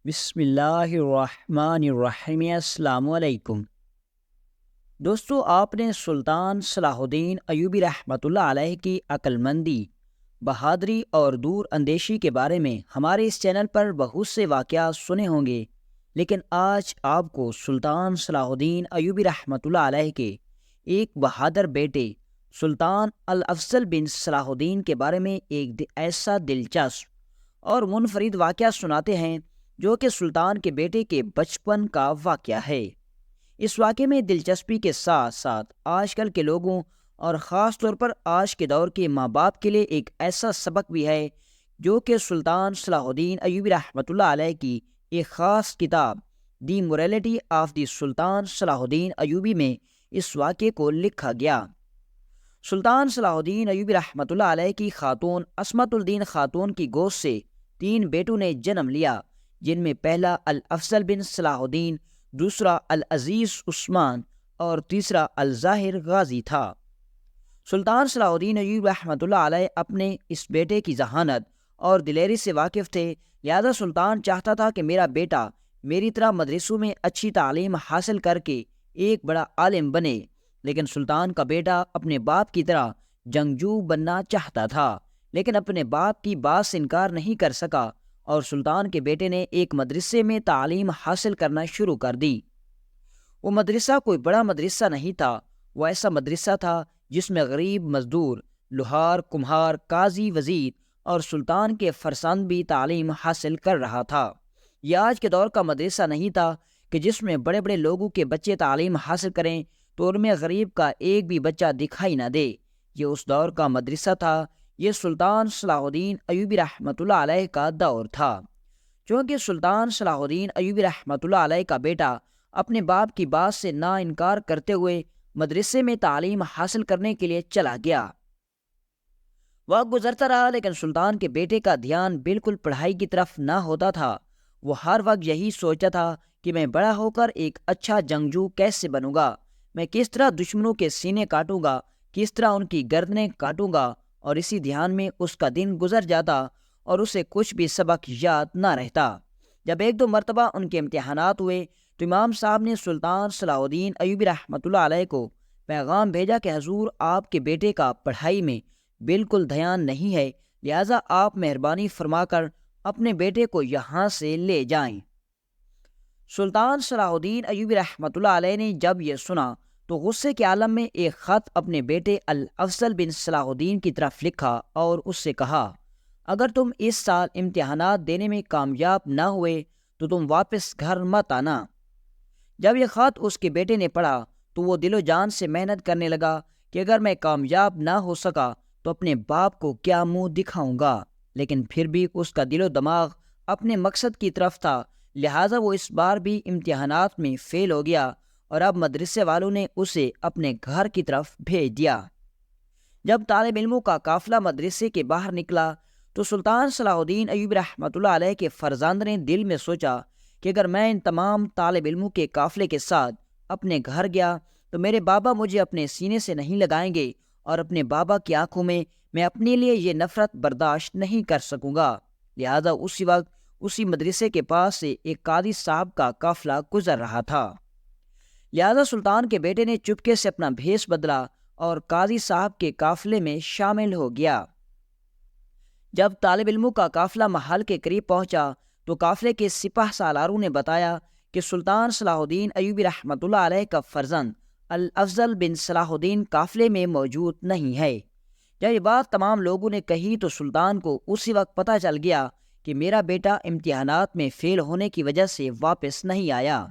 بسم اللہ الرحمن الرحیم۔ السلام علیکم دوستو، آپ نے سلطان صلاح الدین ایوبی رحمۃ اللہ علیہ کی عقل مندی، بہادری اور دور اندیشی کے بارے میں ہمارے اس چینل پر بہت سے واقعات سنے ہوں گے، لیکن آج آپ کو سلطان صلاح الدین ایوبی رحمۃ اللہ علیہ کے ایک بہادر بیٹے سلطان الافضل بن صلاح الدین کے بارے میں ایک ایسا دلچسپ اور منفرد واقعہ سناتے ہیں جو کہ سلطان کے بیٹے کے بچپن کا واقعہ ہے۔ اس واقعے میں دلچسپی کے ساتھ ساتھ آج کل کے لوگوں اور خاص طور پر آج کے دور کے ماں باپ کے لیے ایک ایسا سبق بھی ہے جو کہ سلطان صلاح الدین ایوبی رحمۃ اللہ علیہ کی ایک خاص کتاب دی موریلٹی آف دی سلطان صلاح الدین ایوبی میں اس واقعے کو لکھا گیا۔ سلطان صلاح الدین ایوبی رحمۃ اللہ علیہ کی خاتون عصمت الدین خاتون کی گود سے 3 بیٹوں نے جنم لیا، جن میں پہلا الافضل بن صلاح الدین، دوسرا العزیز عثمان اور تیسرا الظاہر غازی تھا۔ سلطان صلاح الدین ایوبی رحمۃ اللہ علیہ اپنے اس بیٹے کی ذہانت اور دلیری سے واقف تھے، لہذا سلطان چاہتا تھا کہ میرا بیٹا میری طرح مدرسوں میں اچھی تعلیم حاصل کر کے ایک بڑا عالم بنے، لیکن سلطان کا بیٹا اپنے باپ کی طرح جنگجو بننا چاہتا تھا، لیکن اپنے باپ کی بات سے انکار نہیں کر سکا اور سلطان کے بیٹے نے ایک مدرسے میں تعلیم حاصل کرنا شروع کر دی۔ وہ مدرسہ کوئی بڑا مدرسہ نہیں تھا، وہ ایسا مدرسہ تھا جس میں غریب مزدور، لوہار، کمہار، قاضی، وزیر اور سلطان کے فرزند بھی تعلیم حاصل کر رہا تھا۔ یہ آج کے دور کا مدرسہ نہیں تھا کہ جس میں بڑے بڑے لوگوں کے بچے تعلیم حاصل کریں تو ان میں غریب کا ایک بھی بچہ دکھائی نہ دے۔ یہ اس دور کا مدرسہ تھا، یہ سلطان صلاح الدین ایوبی رحمۃ اللہ علیہ کا دور تھا۔ چونکہ سلطان صلاح الدین ایوبی رحمۃ اللہ علیہ کا بیٹا اپنے باپ کی بات سے نا انکار کرتے ہوئے مدرسے میں تعلیم حاصل کرنے کے لیے چلا گیا۔ وقت گزرتا رہا لیکن سلطان کے بیٹے کا دھیان بالکل پڑھائی کی طرف نہ ہوتا تھا۔ وہ ہر وقت یہی سوچتا تھا کہ میں بڑا ہو کر ایک اچھا جنگجو کیسے بنوں گا، میں کس طرح دشمنوں کے سینے کاٹوں گا، کس طرح ان کی گردنیں کاٹوں گا، اور اسی دھیان میں اس کا دن گزر جاتا اور اسے کچھ بھی سبق یاد نہ رہتا۔ جب ایک دو مرتبہ ان کے امتحانات ہوئے تو امام صاحب نے سلطان صلاح الدین ایوبی رحمۃ اللہ علیہ کو پیغام بھیجا کہ حضور، آپ کے بیٹے کا پڑھائی میں بالکل دھیان نہیں ہے، لہٰذا آپ مہربانی فرما کر اپنے بیٹے کو یہاں سے لے جائیں۔ سلطان صلاح الدین ایوبی رحمۃ اللہ علیہ نے جب یہ سنا تو غصے کے عالم میں ایک خط اپنے بیٹے الافضل بن صلاح الدین کی طرف لکھا اور اس سے کہا، اگر تم اس سال امتحانات دینے میں کامیاب نہ ہوئے تو تم واپس گھر مت آنا۔ جب یہ خط اس کے بیٹے نے پڑھا تو وہ دل و جان سے محنت کرنے لگا کہ اگر میں کامیاب نہ ہو سکا تو اپنے باپ کو کیا منہ دکھاؤں گا، لیکن پھر بھی اس کا دل و دماغ اپنے مقصد کی طرف تھا، لہٰذا وہ اس بار بھی امتحانات میں فیل ہو گیا اور اب مدرسے والوں نے اسے اپنے گھر کی طرف بھیج دیا۔ جب طالب علموں کا قافلہ مدرسے کے باہر نکلا تو سلطان صلاح الدین ایوبی رحمۃ اللہ علیہ کے فرزند نے دل میں سوچا کہ اگر میں ان تمام طالب علموں کے قافلے کے ساتھ اپنے گھر گیا تو میرے بابا مجھے اپنے سینے سے نہیں لگائیں گے اور اپنے بابا کی آنکھوں میں میں اپنے لیے یہ نفرت برداشت نہیں کر سکوں گا۔ لہذا اسی وقت اسی مدرسے کے پاس سے ایک قاضی صاحب کا قافلہ گزر رہا تھا، لہذا سلطان کے بیٹے نے چپکے سے اپنا بھیس بدلا اور قاضی صاحب کے قافلے میں شامل ہو گیا۔ جب طالب علموں کا قافلہ محل کے قریب پہنچا تو قافلے کے سپہ سالاروں نے بتایا کہ سلطان صلاح الدین ایوبی رحمۃ اللہ علیہ کا فرزند الافضل بن صلاح الدین قافلے میں موجود نہیں ہے۔ جب یہ بات تمام لوگوں نے کہی تو سلطان کو اسی وقت پتہ چل گیا کہ میرا بیٹا امتحانات میں فیل ہونے کی وجہ سے واپس نہیں آیا۔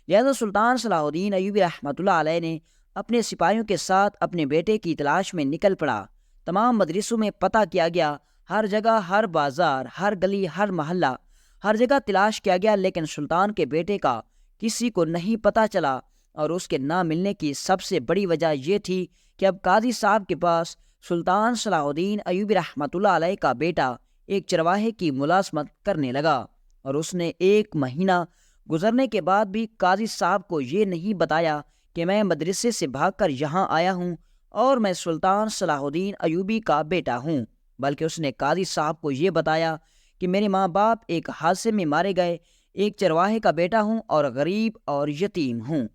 لہذا سلطان صلاح الدین ایوبی رحمۃ اللہ علیہ نے اپنے سپاہیوں کے ساتھ اپنے بیٹے کی تلاش میں نکل پڑا۔ تمام مدرسوں میں پتہ کیا گیا، ہر جگہ، ہر بازار، ہر گلی، ہر محلہ، ہر جگہ تلاش کیا گیا، لیکن سلطان کے بیٹے کا کسی کو نہیں پتہ چلا، اور اس کے نہ ملنے کی سب سے بڑی وجہ یہ تھی کہ اب قاضی صاحب کے پاس سلطان صلاح الدین ایوبی رحمۃ اللہ علیہ کا بیٹا ایک چرواہے کی ملازمت کرنے لگا، اور اس نے 1 مہینہ گزرنے کے بعد بھی قاضی صاحب کو یہ نہیں بتایا کہ میں مدرسے سے بھاگ کر یہاں آیا ہوں اور میں سلطان صلاح الدین ایوبی کا بیٹا ہوں، بلکہ اس نے قاضی صاحب کو یہ بتایا کہ میرے ماں باپ ایک حادثے میں مارے گئے، ایک چرواہے کا بیٹا ہوں اور غریب اور یتیم ہوں۔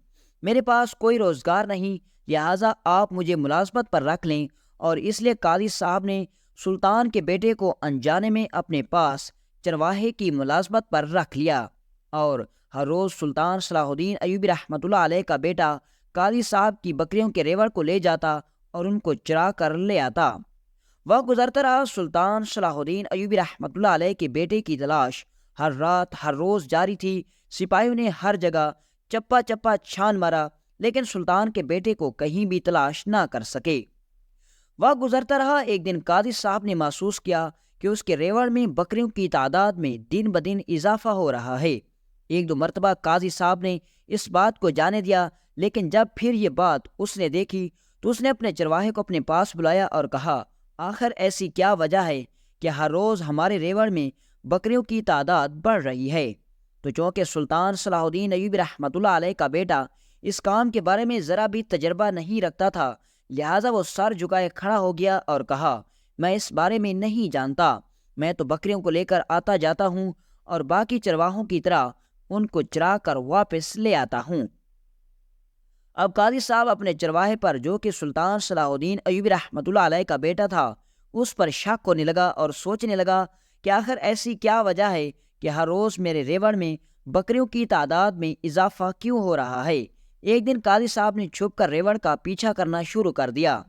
میرے پاس کوئی روزگار نہیں، لہٰذا آپ مجھے ملازمت پر رکھ لیں۔ اور اس لیے قاضی صاحب نے سلطان کے بیٹے کو انجانے میں اپنے پاس چرواہے کی ملازمت پر رکھ لیا، اور ہر روز سلطان صلاح الدین ایوبی رحمۃ اللہ علیہ کا بیٹا قاضی صاحب کی بکریوں کے ریوڑ کو لے جاتا اور ان کو چرا کر لے آتا۔ وقت گزرتا رہا، سلطان صلاح الدین ایوبی رحمۃ اللہ علیہ کے بیٹے کی تلاش ہر رات ہر روز جاری تھی۔ سپاہیوں نے ہر جگہ چپا چپا چھان مارا، لیکن سلطان کے بیٹے کو کہیں بھی تلاش نہ کر سکے۔ وقت گزرتا رہا، ایک دن قاضی صاحب نے محسوس کیا کہ اس کے ریوڑ میں بکریوں کی تعداد میں دن بدن اضافہ ہو رہا ہے۔ ایک دو مرتبہ قاضی صاحب نے اس بات کو جانے دیا، لیکن جب پھر یہ بات اس نے دیکھی تو اس نے اپنے چرواہے کو اپنے پاس بلایا اور کہا، آخر ایسی کیا وجہ ہے کہ ہر روز ہمارے ریوڑ میں بکریوں کی تعداد بڑھ رہی ہے؟ تو چونکہ سلطان صلاح الدین ایوبی رحمۃ اللہ علیہ کا بیٹا اس کام کے بارے میں ذرا بھی تجربہ نہیں رکھتا تھا، لہٰذا وہ سر جھکائے کھڑا ہو گیا اور کہا، میں اس بارے میں نہیں جانتا، میں تو بکریوں کو لے کر آتا جاتا ہوں اور باقی چرواہوں کی طرح ان کو چرا کر واپس لے آتا ہوں۔ اب قاضی صاحب اپنے چرواہے پر، جو کہ سلطان صلاح الدین ایوبی رحمۃ اللہ علیہ کا بیٹا تھا، اس پر شک ہونے لگا اور سوچنے لگا کہ آخر ایسی کیا وجہ ہے کہ ہر روز میرے ریوڑ میں بکریوں کی تعداد میں اضافہ کیوں ہو رہا ہے۔ ایک دن قاضی صاحب نے چھپ کر ریوڑ کا پیچھا کرنا شروع کر دیا۔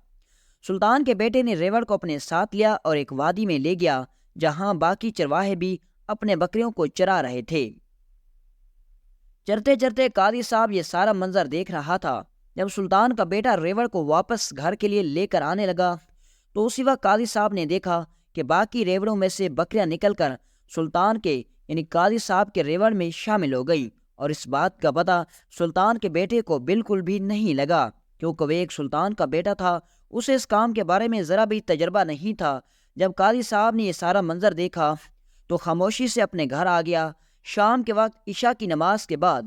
سلطان کے بیٹے نے ریوڑ کو اپنے ساتھ لیا اور ایک وادی میں لے گیا جہاں باقی چرواہے بھی اپنے بکریوں کو چرا رہے تھے۔ چرتے چرتے قاضی صاحب یہ سارا منظر دیکھ رہا تھا۔ جب سلطان کا بیٹا ریوڑ کو واپس گھر کے لیے لے کر آنے لگا تو اسی وقت قاضی صاحب نے دیکھا کہ باقی ریوڑوں میں سے بکریاں نکل کر سلطان کے یعنی قاضی صاحب کے ریوڑ میں شامل ہو گئی، اور اس بات کا پتہ سلطان کے بیٹے کو بالکل بھی نہیں لگا، کیونکہ وہ ایک سلطان کا بیٹا تھا، اسے اس کام کے بارے میں ذرا بھی تجربہ نہیں تھا۔ جب قاضی صاحب نے یہ سارا منظر دیکھا تو خاموشی سے اپنے گھر آ گیا۔ شام کے وقت عشاء کی نماز کے بعد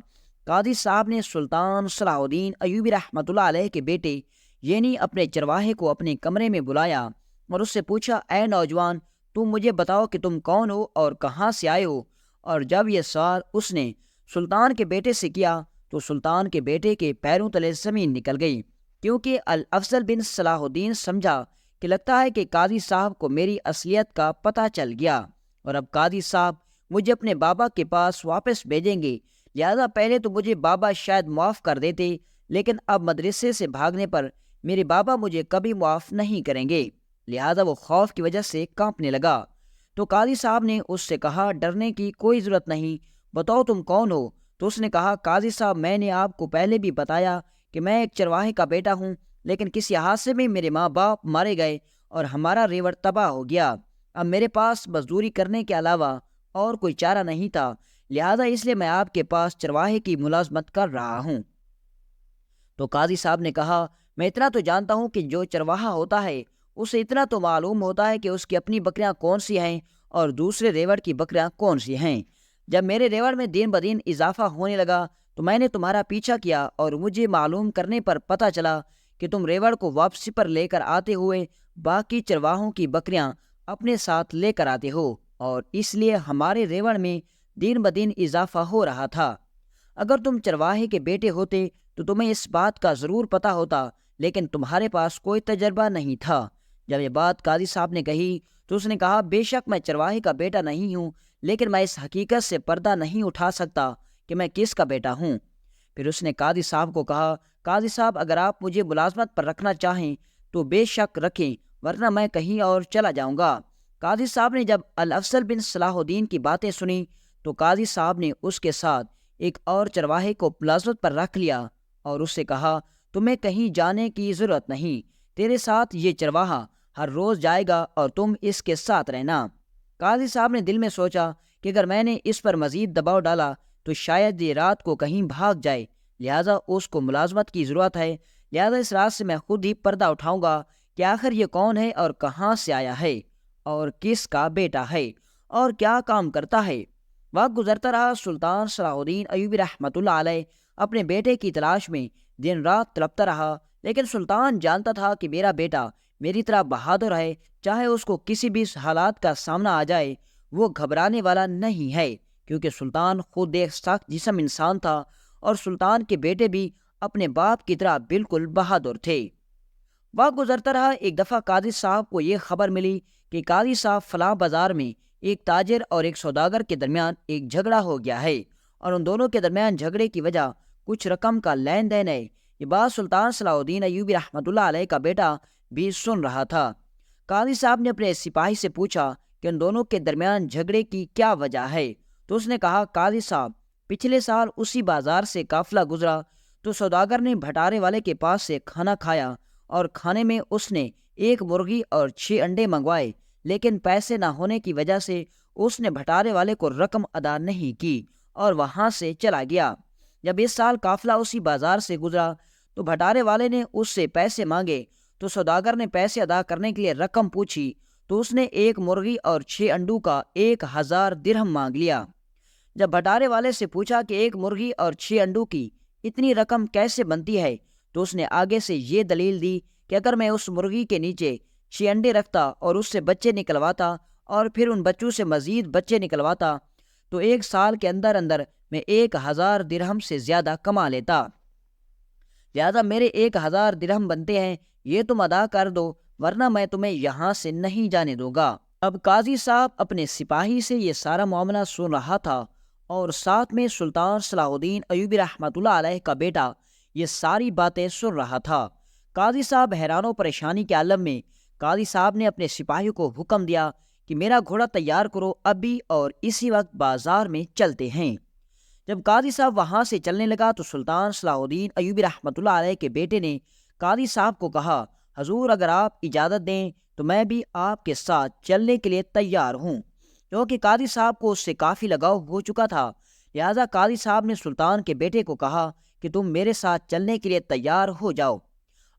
قاضی صاحب نے سلطان صلاح الدین ایوبی رحمۃ اللہ علیہ کے بیٹے یعنی اپنے چرواہے کو اپنے کمرے میں بلایا اور اس سے پوچھا، اے نوجوان، تم مجھے بتاؤ کہ تم کون ہو اور کہاں سے آئے ہو؟ اور جب یہ سوال اس نے سلطان کے بیٹے سے کیا تو سلطان کے بیٹے کے پیروں تلے زمین نکل گئی، کیونکہ الافضل بن صلاح الدین سمجھا کہ لگتا ہے کہ قاضی صاحب کو میری اصلیت کا پتہ چل گیا، اور اب قاضی صاحب مجھے اپنے بابا کے پاس واپس بھیجیں گے، لہذا پہلے تو مجھے بابا شاید معاف کر دیتے، لیکن اب مدرسے سے بھاگنے پر میرے بابا مجھے کبھی معاف نہیں کریں گے۔ لہذا وہ خوف کی وجہ سے کانپنے لگا۔ تو قاضی صاحب نے اس سے کہا، ڈرنے کی کوئی ضرورت نہیں، بتاؤ تم کون ہو؟ تو اس نے کہا، قاضی صاحب، میں نے آپ کو پہلے بھی بتایا کہ میں ایک چرواہے کا بیٹا ہوں، لیکن کسی حادثے میں میرے ماں باپ مارے گئے اور ہمارا ریوڑ تباہ ہو گیا۔ اب میرے پاس مزدوری کرنے کے علاوہ اور کوئی چارہ نہیں تھا، لہذا اس لیے میں آپ کے پاس چرواہے کی ملازمت کر رہا ہوں۔ تو قاضی صاحب نے کہا، میں اتنا تو جانتا ہوں کہ جو چرواہا ہوتا ہے اسے اتنا تو معلوم ہوتا ہے کہ اس کی اپنی بکریاں کون سی ہیں اور دوسرے ریوڑ کی بکریاں کون سی ہیں۔ جب میرے ریوڑ میں دن بدن اضافہ ہونے لگا تو میں نے تمہارا پیچھا کیا اور مجھے معلوم کرنے پر پتہ چلا کہ تم ریوڑ کو واپسی پر لے کر آتے ہوئے باقی چرواہوں کی بکریاں اپنے ساتھ لے کر آتے ہو، اور اس لیے ہمارے ریوڑ میں دن بدن اضافہ ہو رہا تھا۔ اگر تم چرواہے کے بیٹے ہوتے تو تمہیں اس بات کا ضرور پتہ ہوتا، لیکن تمہارے پاس کوئی تجربہ نہیں تھا۔ جب یہ بات قاضی صاحب نے کہی تو اس نے کہا، بے شک میں چرواہے کا بیٹا نہیں ہوں، لیکن میں اس حقیقت سے پردہ نہیں اٹھا سکتا کہ میں کس کا بیٹا ہوں۔ پھر اس نے قاضی صاحب کو کہا، قاضی صاحب، اگر آپ مجھے ملازمت پر رکھنا چاہیں تو بے شک رکھیں، ورنہ میں کہیں اور چلا جاؤں گا۔ قاضی صاحب نے جب الافضل بن صلاح الدین کی باتیں سنی تو قاضی صاحب نے اس کے ساتھ ایک اور چرواہے کو ملازمت پر رکھ لیا اور اس سے کہا، تمہیں کہیں جانے کی ضرورت نہیں، تیرے ساتھ یہ چرواہا ہر روز جائے گا اور تم اس کے ساتھ رہنا۔ قاضی صاحب نے دل میں سوچا کہ اگر میں نے اس پر مزید دباؤ ڈالا تو شاید یہ رات کو کہیں بھاگ جائے، لہٰذا اس کو ملازمت کی ضرورت ہے، لہٰذا اس رات سے میں خود ہی پردہ اٹھاؤں گا کہ آخر یہ کون ہے اور کہاں سے آیا ہے اور کس کا بیٹا ہے اور کیا کام کرتا ہے۔ وقت گزرتا رہا، سلطان صلاح الدین ایوبی رحمۃ اللہ علیہ اپنے بیٹے کی تلاش میں دن رات تڑپتا رہا، لیکن سلطان جانتا تھا کہ میرا بیٹا میری طرح بہادر ہے، چاہے اس کو کسی بھی حالات کا سامنا آ جائے وہ گھبرانے والا نہیں ہے، کیونکہ سلطان خود ایک سخت جسم انسان تھا اور سلطان کے بیٹے بھی اپنے باپ کی طرح بالکل بہادر تھے۔ وقت گزرتا رہا، ایک دفعہ قاضی صاحب کو یہ خبر ملی کہ قاضی صاحب فلاں بازار میں ایک تاجر اور ایک سوداگر کے درمیان ایک جھگڑا ہو گیا ہے اور ان دونوں کے درمیان جھگڑے کی وجہ کچھ رقم کا لین دین ہے۔ یہ بات سلطان صلاح الدین ایوبی رحمۃ اللہ علیہ کا بیٹا بھی سن رہا تھا۔ قاضی صاحب نے اپنے سپاہی سے پوچھا کہ ان دونوں کے درمیان جھگڑے کی کیا وجہ ہے، تو اس نے کہا، قاضی صاحب، پچھلے سال اسی بازار سے قافلہ گزرا تو سوداگر نے بھٹارے والے کے پاس سے کھانا کھایا اور کھانے میں اس نے 1 مرغی اور 6 انڈے منگوائے، لیکن پیسے نہ ہونے کی وجہ سے اس نے بھٹارے والے کو رقم ادا نہیں کی اور وہاں سے چلا گیا۔ جب اس سال قافلہ اسی بازار سے گزرا تو بھٹارے والے نے اس سے پیسے مانگے، تو سوداگر نے پیسے ادا کرنے کے لیے رقم پوچھی تو اس نے 1 مرغی اور 6 انڈوں کا 1000 درہم مانگ لیا۔ جب بھٹارے والے سے پوچھا کہ 1 مرغی اور 6 انڈوں کی اتنی رقم کیسے بنتی ہے، تو اس نے آگے سے یہ دلیل دی کہ اگر میں اس مرغی کے نیچے 6 انڈے رکھتا اور اس سے بچے نکلواتا اور پھر ان بچوں سے مزید بچے نکلواتا تو 1 سال کے اندر اندر میں 1000 درہم سے زیادہ کما لیتا، لہذا میرے 1000 درہم بنتے ہیں، یہ تم ادا کر دو ورنہ میں تمہیں یہاں سے نہیں جانے دوں گا۔ اب قاضی صاحب اپنے سپاہی سے یہ سارا معاملہ سن رہا تھا اور ساتھ میں سلطان صلاح الدین ایوبی رحمۃ اللہ علیہ کا بیٹا یہ ساری باتیں سن رہا تھا۔ قاضی صاحب حیران و پریشانی کے عالم میں قاضی صاحب نے اپنے سپاہیوں کو حکم دیا کہ میرا گھوڑا تیار کرو، ابھی اور اسی وقت بازار میں چلتے ہیں۔ جب قاضی صاحب وہاں سے چلنے لگا تو سلطان صلاح الدین ایوبی رحمۃ اللہ علیہ کے بیٹے نے قاضی صاحب کو کہا، حضور اگر آپ اجازت دیں تو میں بھی آپ کے ساتھ چلنے کے لیے تیار ہوں، کیونکہ قاضی صاحب کو اس سے کافی لگاؤ ہو چکا تھا۔ لہٰذا قاضی صاحب نے سلطان کے بیٹے کو کہا کہ تم میرے ساتھ چلنے کے لیے تیار ہو جاؤ۔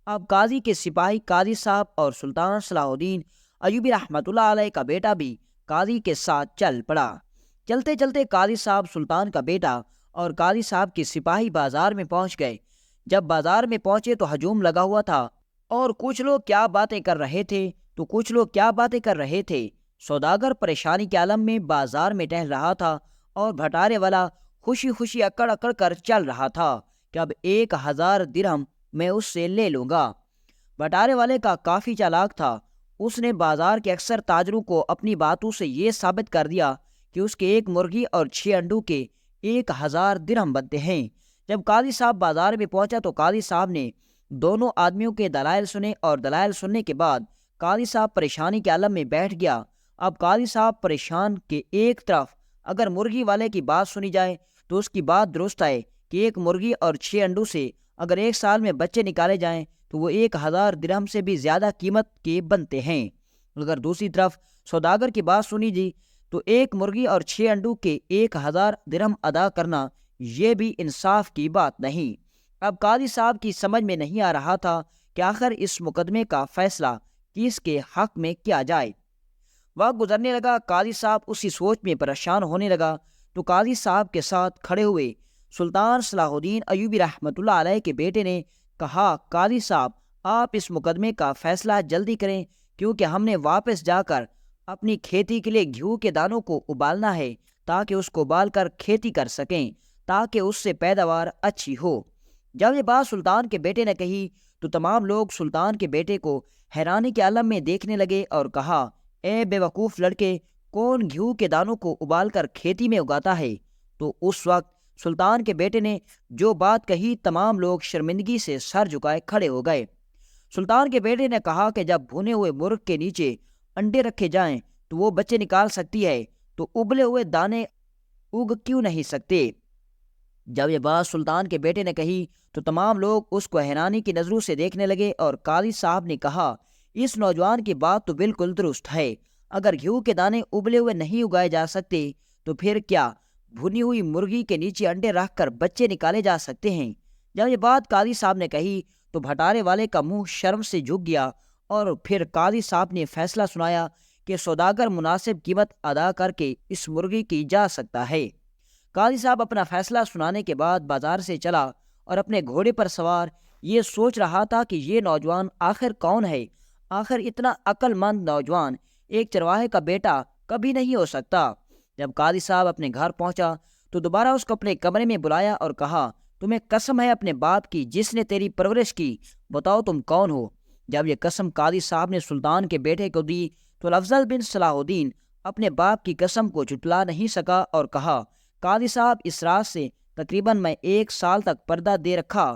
اب قاضی کے سپاہی قاضی صاحب اور سلطان صلاح الدین ایوبی رحمۃ اللہ علیہ کا بیٹا بھی قاضی کے ساتھ چل پڑا۔ چلتے چلتے قاضی صاحب، سلطان کا بیٹا اور قاضی صاحب کے سپاہی بازار میں پہنچ گئے۔ جب بازار میں پہنچے تو ہجوم لگا ہوا تھا اور کچھ لوگ کیا باتیں کر رہے تھے سوداگر پریشانی کے عالم میں بازار میں ٹہل رہا تھا اور بھٹارے والا خوشی خوشی اکڑ اکڑ کر چل رہا تھا کہ اب 1000 درہم میں اس سے لے لوں گا۔ بھٹارے والے کا کافی چالاک تھا، اس نے بازار کے اکثر تاجروں کو اپنی باتوں سے یہ ثابت کر دیا کہ اس کے 1 مرغی اور 6 انڈوں کے 1000 درہم بنتے ہیں۔ جب قاضی صاحب بازار میں پہنچا تو قاضی صاحب نے دونوں آدمیوں کے دلائل سنے اور دلائل سننے کے بعد قاضی صاحب پریشانی کے عالم میں بیٹھ گیا۔ اب قاضی صاحب پریشان کہ ایک طرف اگر مرغی والے کی بات سنی جائے تو اس کی بات درست ہے کہ 1 مرغی اور 6 انڈوں سے اگر 1 سال میں بچے نکالے جائیں تو وہ 1000 درہم سے بھی زیادہ قیمت کے بنتے ہیں، اگر دوسری طرف سوداگر کی بات سنی جی تو 1 مرغی اور 6 انڈوں کے 1000 درہم ادا کرنا یہ بھی انصاف کی بات نہیں۔ اب قاضی صاحب کی سمجھ میں نہیں آ رہا تھا کہ آخر اس مقدمے کا فیصلہ کس کے حق میں کیا جائے۔ وقت گزرنے لگا، قاضی صاحب اسی سوچ میں پریشان ہونے لگا تو قاضی صاحب کے ساتھ کھڑے ہوئے سلطان صلاح الدین ایوبی رحمۃ اللہ علیہ کے بیٹے نے کہا، قاضی صاحب آپ اس مقدمے کا فیصلہ جلدی کریں، کیونکہ ہم نے واپس جا کر اپنی کھیتی کے لیے گھیو کے دانوں کو ابالنا ہے تاکہ اس کو ابال کر کھیتی کر سکیں، تاکہ اس سے پیداوار اچھی ہو۔ جب یہ بات سلطان کے بیٹے نے کہی تو تمام لوگ سلطان کے بیٹے کو حیرانی کے عالم میں دیکھنے لگے اور کہا، اے بے وقوف لڑکے، کون گھیو کے دانوں کو ابال کر کھیتی میں اگاتا ہے؟ تو اس وقت سلطان کے بیٹے نے جو بات کہی تمام لوگ شرمندگی سے سر جھکائے کھڑے ہو گئے۔ سلطان کے بیٹے نے کہا کہ جب بھونے ہوئے مرغ کے نیچے انڈے رکھے جائیں تو وہ بچے نکال سکتی ہے، تو ابلے ہوئے دانے اگ کیوں نہیں سکتے؟ جب یہ بات سلطان کے بیٹے نے کہی تو تمام لوگ اس کو حیرانی کی نظروں سے دیکھنے لگے اور قاضی صاحب نے کہا، اس نوجوان کی بات تو بالکل درست ہے، اگر گھیو کے دانے ابلے ہوئے نہیں اگائے جا سکتے تو پھر کیا بھنی ہوئی مرغی کے نیچے انڈے رکھ کر بچے نکالے جا سکتے ہیں؟ جب یہ بات قاضی صاحب نے کہی تو بھٹارے والے کا منہ شرم سے جھک گیا اور پھر قاضی صاحب نے فیصلہ سنایا کہ سوداگر مناسب قیمت ادا کر کے اس مرغی کی جا سکتا ہے۔ قاضی صاحب اپنا فیصلہ سنانے کے بعد بازار سے چلا اور اپنے گھوڑے پر سوار یہ سوچ رہا تھا کہ یہ نوجوان آخر کون ہے؟ آخر اتنا عقل مند نوجوان ایک چرواہے کا بیٹا کبھی نہیں ہو سکتا۔ جب قاضی صاحب اپنے گھر پہنچا تو دوبارہ اس کو اپنے کمرے میں بلایا اور کہا، تمہیں قسم ہے اپنے باپ کی جس نے تیری پرورش کی، بتاؤ تم کون ہو؟ جب یہ قسم قاضی صاحب نے سلطان کے بیٹے کو دی تو افضل بن صلاح الدین اپنے باپ کی قسم کو جھٹلا نہیں سکا اور کہا، قاضی صاحب اس رات سے تقریباً میں 1 سال تک پردہ دے رکھا،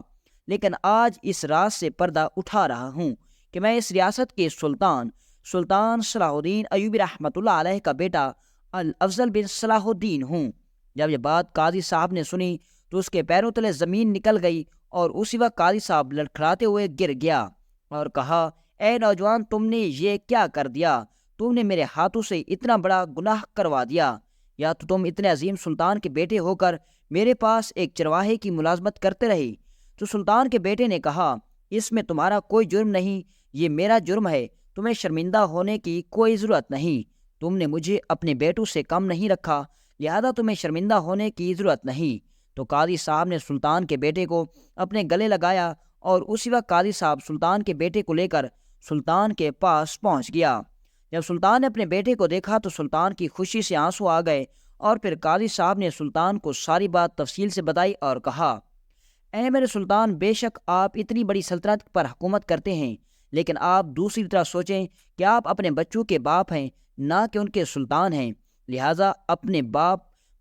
لیکن آج اس رات سے پردہ اٹھا رہا ہوں کہ میں اس ریاست کے سلطان صلاح الدین ایوبی رحمۃ اللہ علیہ کا بیٹا الافضل بن صلاح الدین ہوں۔ جب یہ بات قاضی صاحب نے سنی تو اس کے پیروں تلے زمین نکل گئی اور اسی وقت قاضی صاحب لڑکھڑاتے ہوئے گر گیا اور کہا، اے نوجوان، تم نے یہ کیا کر دیا؟ تم نے میرے ہاتھوں سے اتنا بڑا گناہ کروا دیا، یا تو تم اتنے عظیم سلطان کے بیٹے ہو کر میرے پاس ایک چرواہے کی ملازمت کرتے رہے؟ تو سلطان کے بیٹے نے کہا، اس میں تمہارا کوئی جرم نہیں، یہ میرا جرم ہے، تمہیں شرمندہ ہونے کی کوئی ضرورت نہیں، تم نے مجھے اپنے بیٹوں سے کم نہیں رکھا، لہذا تمہیں شرمندہ ہونے کی ضرورت نہیں۔ تو قاضی صاحب نے سلطان کے بیٹے کو اپنے گلے لگایا اور اسی وقت قاضی صاحب سلطان کے بیٹے کو لے کر سلطان کے پاس پہنچ گیا۔ جب سلطان نے اپنے بیٹے کو دیکھا تو سلطان کی خوشی سے آنسو آ گئے اور پھر قاضی صاحب نے سلطان کو ساری بات تفصیل سے بتائی اور کہا، اے میرے سلطان، بے شک آپ اتنی بڑی سلطنت پر حکومت کرتے ہیں، لیکن آپ دوسری طرح سوچیں کہ آپ اپنے بچوں کے باپ ہیں، نہ کہ ان کے سلطان ہیں، لہٰذا اپنے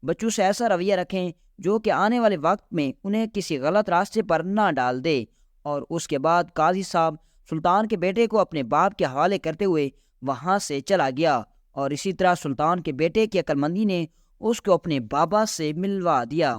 بچوں سے ایسا رویہ رکھیں جو کہ آنے والے وقت میں انہیں کسی غلط راستے پر نہ ڈال دے۔ اور اس کے بعد قاضی صاحب سلطان کے بیٹے کو اپنے باپ کے حوالے کرتے ہوئے وہاں سے چلا گیا، اور اسی طرح سلطان کے بیٹے کی عقل مندی نے اس کو اپنے بابا سے ملوا دیا۔